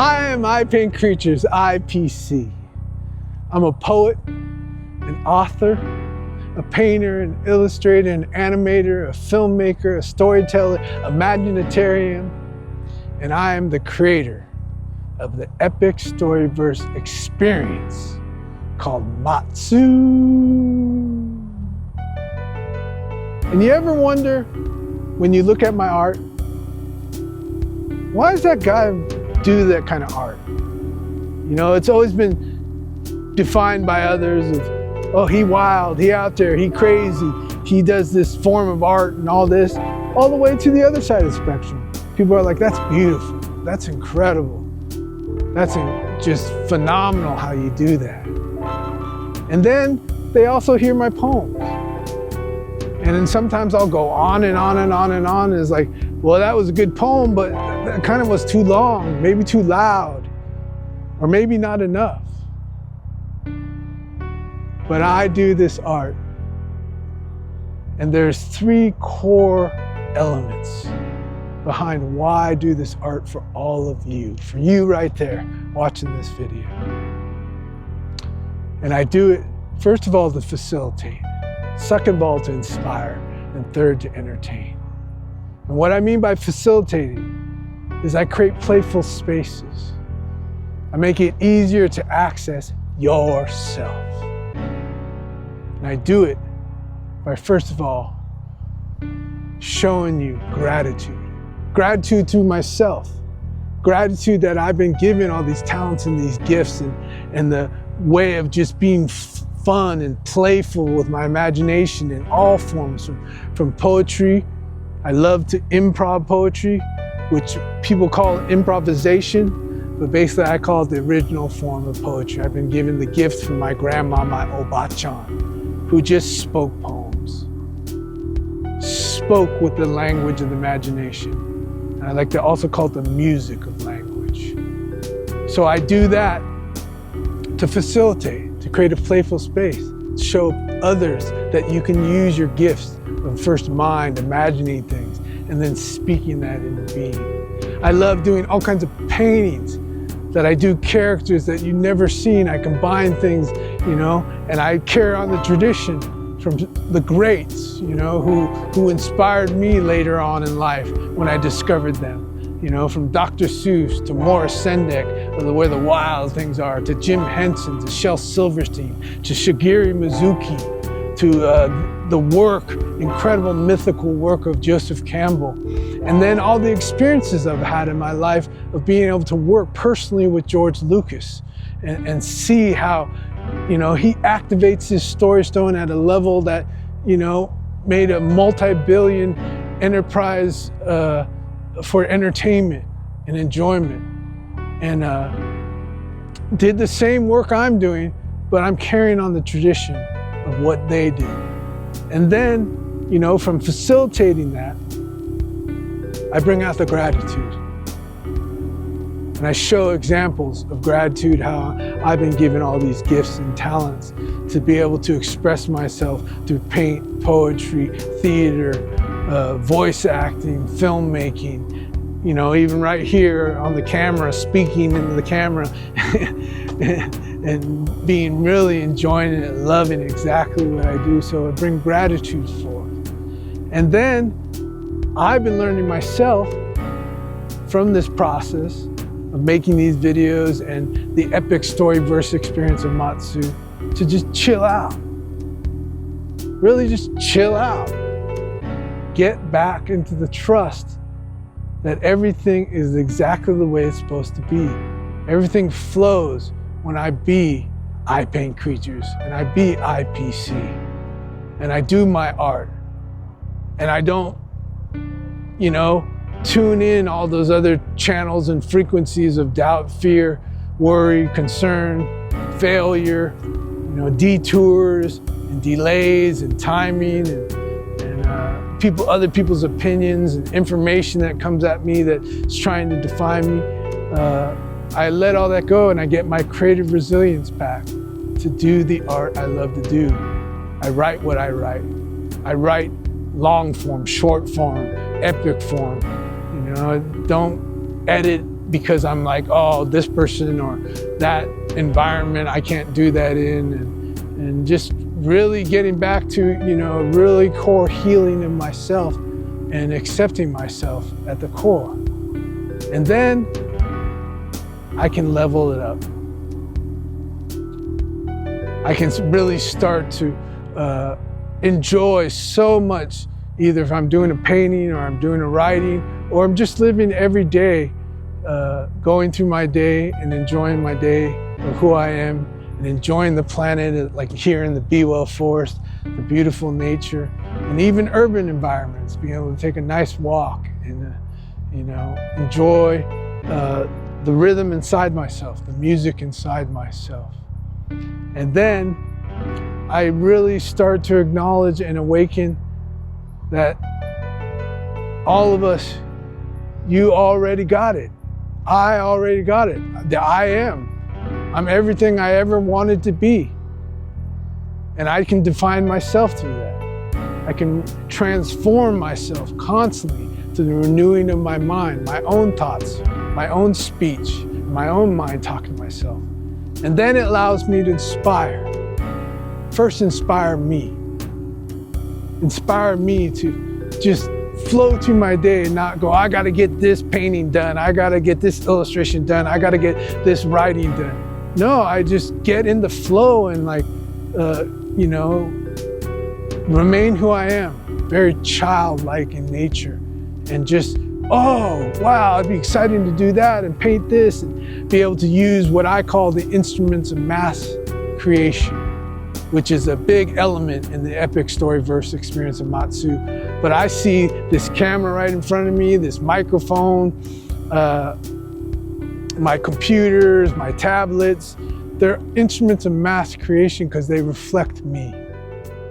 I am iPaintCreatures, IPC. I'm a poet, an author, a painter, an illustrator, an animator, a filmmaker, a storyteller, a imaginatarian, and I am the creator of the Epic Storyverse Experience called Matsuu. And you ever wonder, when you look at my art, why does that guy do that kind of art? You know, it's always been defined by others of, oh, he wild, he out there, he crazy, he does this form of art and all this, all the way to the other side of the spectrum. People are like, that's beautiful, that's incredible, that's just phenomenal how you do that. And then they also hear my poems. And then sometimes I'll go on and on and on and on, and it's like, well, that was a good poem, but that kind of was too long, maybe too loud, or maybe not enough. But I do this art, and there's 3 core elements behind why I do this art for all of you, for you right there watching this video. And I do it, first of all, to facilitate, second of all, to inspire, and third, to entertain. And what I mean by facilitating is I create playful spaces. I make it easier to access yourself. And I do it by, first of all, showing you gratitude. Gratitude to myself. Gratitude that I've been given all these talents and these gifts and the way of just being fun and playful with my imagination in all forms, from poetry. I love to improv poetry, which people call improvisation, but basically I call it the original form of poetry. I've been given the gift from my grandma, my Obachan, who just spoke poems, spoke with the language of the imagination. And I like to also call it the music of language. So I do that to facilitate, to create a playful space, to show others that you can use your gifts of first mind, imagining things, and then speaking that into being. I love doing all kinds of paintings that I do characters that you've never seen. I combine things, you know, and I carry on the tradition from the greats, you know, who inspired me later on in life when I discovered them. You know, from Dr. Seuss to Morris Sendak, of where the wild things are, to Jim Henson, to Shel Silverstein, to Shigeru Mizuki, to the work, incredible mythical work of Joseph Campbell. And then all the experiences I've had in my life of being able to work personally with George Lucas and see how, you know, he activates his story stone at a level that, you know, made a multi-billion enterprise for entertainment and enjoyment, and did the same work I'm doing, but I'm carrying on the tradition of what they did. And then, you know, from facilitating that, I bring out the gratitude. And I show examples of gratitude, how I've been given all these gifts and talents to be able to express myself through paint, poetry, theater, voice acting, filmmaking, you know, even right here on the camera, speaking into the camera and being really enjoying it, loving exactly what I do. So I bring gratitude forth. And then I've been learning myself from this process of making these videos and the Epic Storyverse Experience of Matsuu to just chill out. Really just chill out. Get back into the trust that everything is exactly the way it's supposed to be. Everything flows when I be iPaintCreatures and I be IPC and I do my art. And I don't, you know, tune in all those other channels and frequencies of doubt, fear, worry, concern, failure, you know, detours and delays and timing and other people's opinions and information that comes at me that's trying to define me. I let all that go and I get my creative resilience back to do the art I love to do. I write what I write. I write long form, short form, epic form. You know, don't edit because I'm like, oh, this person or that environment, I can't do that in, and just really getting back to, a really core healing of myself and accepting myself at the core. And then I can level it up. I can really start to enjoy so much, either if I'm doing a painting or I'm doing a writing, or I'm just living every day, going through my day and enjoying my day of who I am and enjoying the planet, like here in the Be Well Forest, the beautiful nature, and even urban environments, being able to take a nice walk and, enjoy the rhythm inside myself, the music inside myself. And then I really start to acknowledge and awaken that all of us, you already got it. I already got it. The I am. I'm everything I ever wanted to be. And I can define myself through that. I can transform myself constantly to the renewing of my mind, my own thoughts, my own speech, my own mind talking to myself. And then it allows me to inspire. First, inspire me. Inspire me to just flow through my day and not go, I gotta get this painting done, I gotta get this illustration done, I gotta get this writing done. No, I just get in the flow and remain who I am, very childlike in nature, and just, oh, wow, it'd be exciting to do that and paint this and be able to use what I call the instruments of mass creation, which is a big element in the Epic Storyverse Experience of Matsuu. But I see this camera right in front of me, this microphone, my computers, my tablets. They're instruments of mass creation because they reflect me.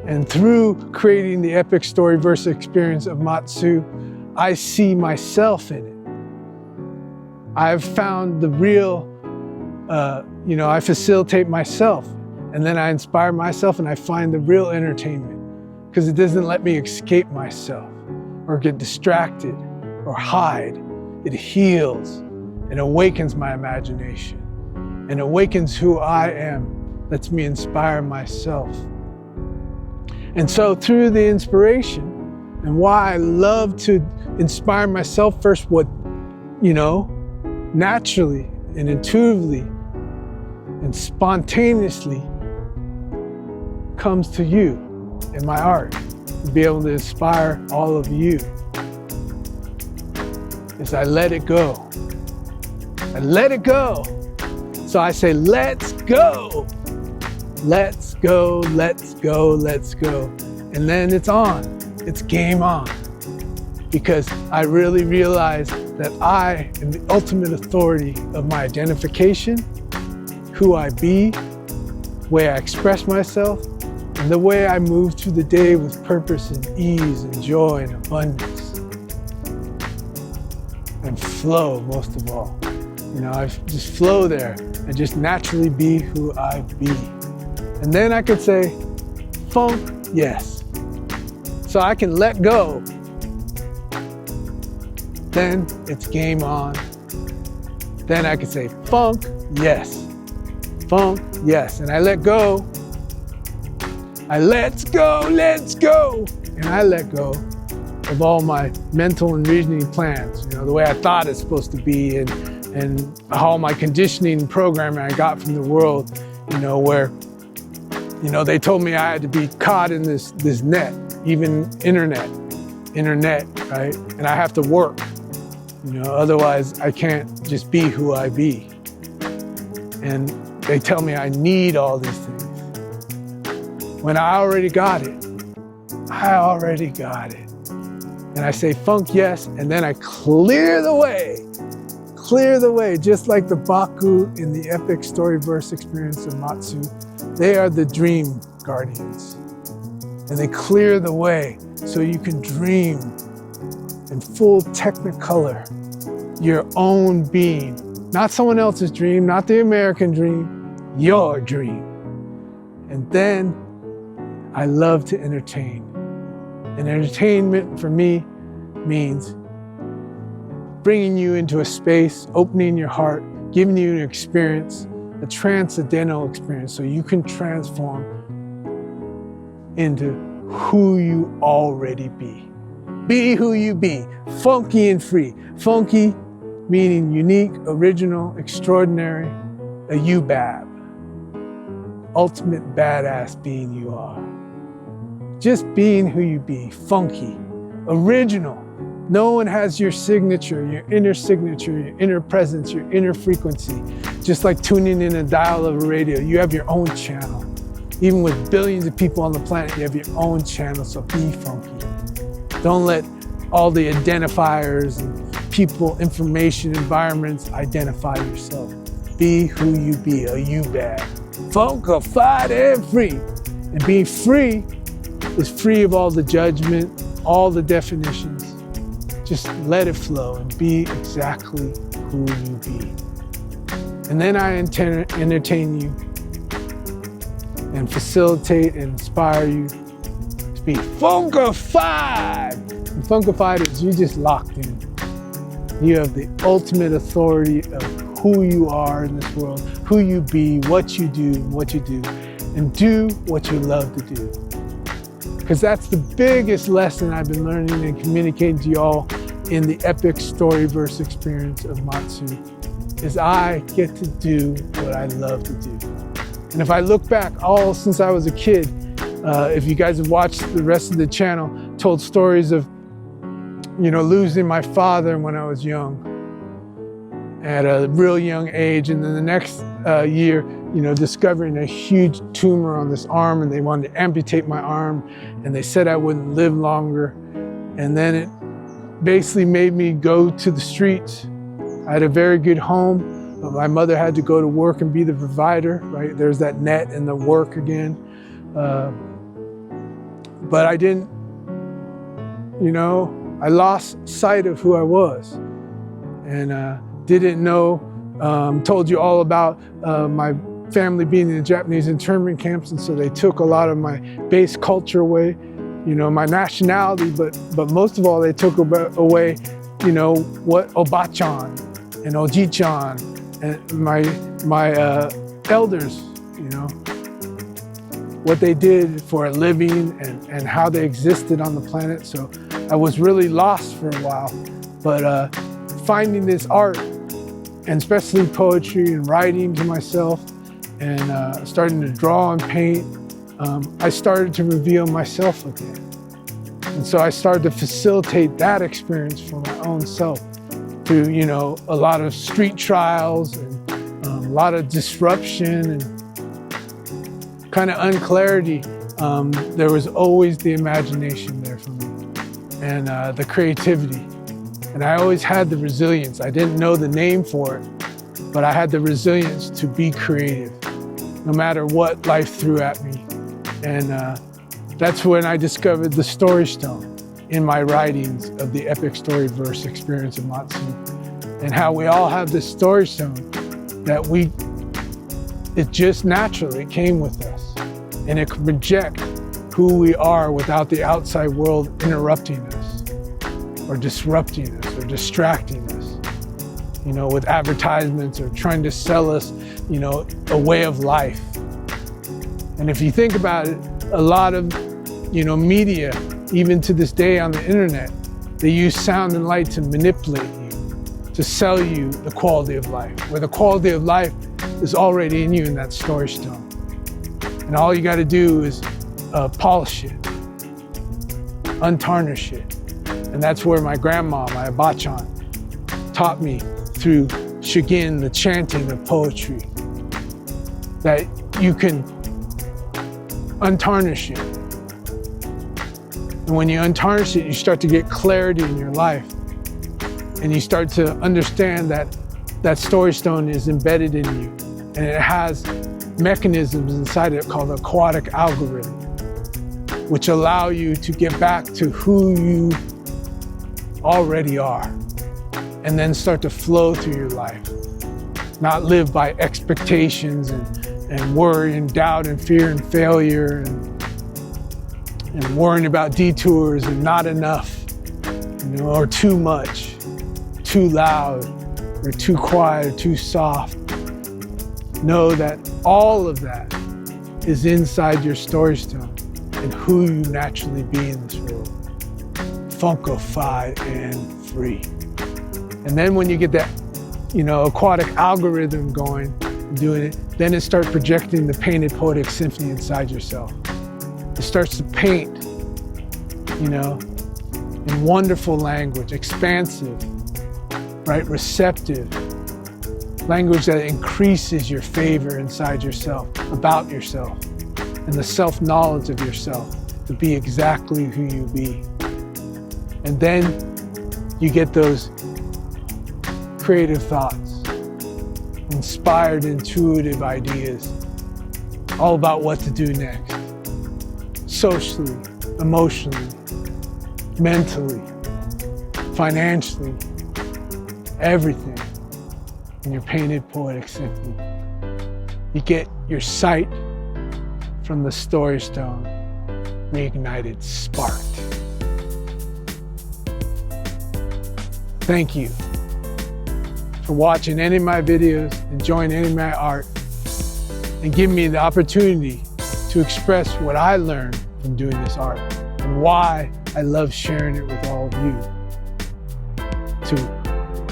And through creating the Epic Storyverse Experience of Matsuu, I see myself in it. I've found the real, I facilitate myself, and then I inspire myself and I find the real entertainment, because it doesn't let me escape myself or get distracted or hide. It heals and awakens my imagination and awakens who I am, lets me inspire myself. And so through the inspiration, and why I love to inspire myself first, what, naturally and intuitively and spontaneously comes to you in my art, to be able to inspire all of you, is I let it go. I let it go. So I say, let's go. Let's go, let's go, let's go. And then it's on. It's game on. Because I really realize that I am the ultimate authority of my identification, who I be, the way I express myself, and the way I move through the day with purpose and ease and joy and abundance. And flow, most of all. I just flow there and just naturally be who I be. And then I could say, funk, yes. So I can let go. Then it's game on. Then I can say, funk, yes. Funk, yes. And I let go. I let's go. And I let go of all my mental and reasoning plans, the way I thought it's supposed to be, and all my conditioning and programming I got from the world, where, they told me I had to be caught in this net, even internet, right? And I have to work, otherwise I can't just be who I be. And they tell me I need all these things. When I already got it. I already got it. And I say funk yes, and then I clear the way, just like the Baku in the Epic Storyverse Experience of Matsuu. They are the dream guardians. And they clear the way so you can dream in full technicolor, your own being. Not someone else's dream, not the American dream, your dream. And then I love to entertain. And entertainment for me means bringing you into a space, opening your heart, giving you an experience, a transcendental experience, so you can transform into who you already be. Be who you be, funky and free. Funky meaning unique, original, extraordinary, a you-bab. Ultimate badass being you are. Just being who you be, funky, original. No one has your signature, your inner presence, your inner frequency. Just like tuning in a dial of a radio, you have your own channel. Even with billions of people on the planet, you have your own channel, so be funky. Don't let all the identifiers and people, information, environments identify yourself. Be who you be, a you-bad. Funkafied and free. And being free is free of all the judgment, all the definitions. Just let it flow and be exactly who you be. And then I entertain you and facilitate and inspire you to be funkafied. And funkafied is you just locked in. You have the ultimate authority of who you are in this world, who you be, what you do, and do what you love to do. Because that's the biggest lesson I've been learning and communicating to y'all in the Epic Storyverse Experience of Matsuu, is I get to do what I love to do. And if I look back all since I was a kid, if you guys have watched the rest of the channel, told stories of, losing my father when I was young, at a real young age, and then the next year, discovering a huge tumor on this arm, and they wanted to amputate my arm, and they said I wouldn't live longer. And then it basically made me go to the streets. I had a very good home, but my mother had to go to work and be the provider, right? There's that net and the work again. But I didn't, I lost sight of who I was, and didn't know, told you all about my family being in the Japanese internment camps, and so they took a lot of my base culture away, my nationality, but most of all they took away, what Oba-chan and Oji-chan and my elders, what they did for a living and how they existed on the planet. So I was really lost for a while, but finding this art, and especially poetry and writing to myself, and starting to draw and paint, I started to reveal myself again. And so I started to facilitate that experience for my own self through, a lot of street trials and a lot of disruption and kind of unclarity. There was always the imagination there for me, and the creativity. And I always had the resilience. I didn't know the name for it, but I had the resilience to be creative, no matter what life threw at me. And that's when I discovered the Story Stone in my writings of the Epic Storyverse Experience of Matsuu, and how we all have this Story Stone that it just naturally came with us, and it can project who we are without the outside world interrupting us, or disrupting us, or distracting us, with advertisements or trying to sell us, a way of life. And if you think about it, a lot of, media, even to this day on the internet, they use sound and light to manipulate you, to sell you the quality of life, where the quality of life is already in you in that Story Stone. And all you got to do is polish it, untarnish it. And that's where my grandma, my Oba-chan, taught me through Shugin, the chanting of poetry, that you can untarnish it. And when you untarnish it, you start to get clarity in your life. And you start to understand that that Story Stone is embedded in you. And it has mechanisms inside it called the aquatic algorithm, which allow you to get back to who you already are, and then start to flow through your life. Not live by expectations and worry and doubt and fear and failure and worrying about detours and not enough, or too much too loud or too quiet or too soft. Know that all of that is inside your story stone and who you naturally be in this world. Funkafied and free. And then when you get that, aquatic algorithm going, doing it, then it starts projecting the painted poetic symphony inside yourself. It starts to paint, in wonderful language, expansive, right, receptive, language that increases your favor inside yourself, about yourself, and the self-knowledge of yourself to be exactly who you be. And then you get those creative thoughts, inspired, intuitive ideas, all about what to do next, socially, emotionally, mentally, financially, everything in your painted poetic symphony. You get your sight from the story stone reignited, sparked. Thank you for watching any of my videos, enjoying any of my art, and giving me the opportunity to express what I learned from doing this art and why I love sharing it with all of you. To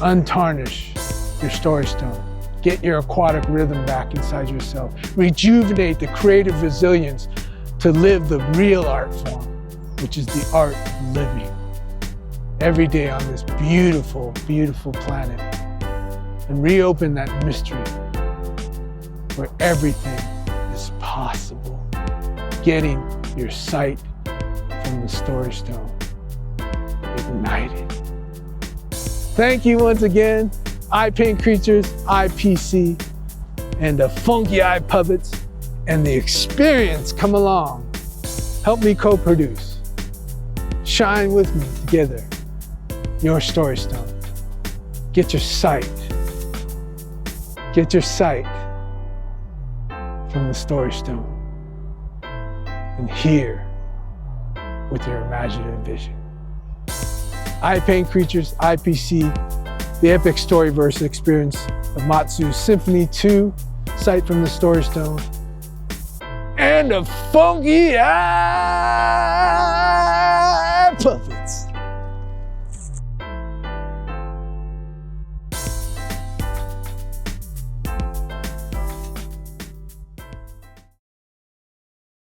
untarnish your story stone, get your aquatic rhythm back inside yourself, rejuvenate the creative resilience to live the real art form, which is the art of living every day on this beautiful, beautiful planet, and reopen that mystery where everything is possible. Getting your sight from the story stone ignited. Thank you once again, iPaintCreatures, IPC, and the Funky Eye Puppets, and the experience come along. Help me co-produce. Shine with me together. Your story stone. Get your sight. Get your sight from the story stone. And hear with your imaginative vision. iPaintCreatures, IPC, the Epic Storyverse Experience of Matsuu Symphony 2, Sight from the Story Stone, and a Funky Eye!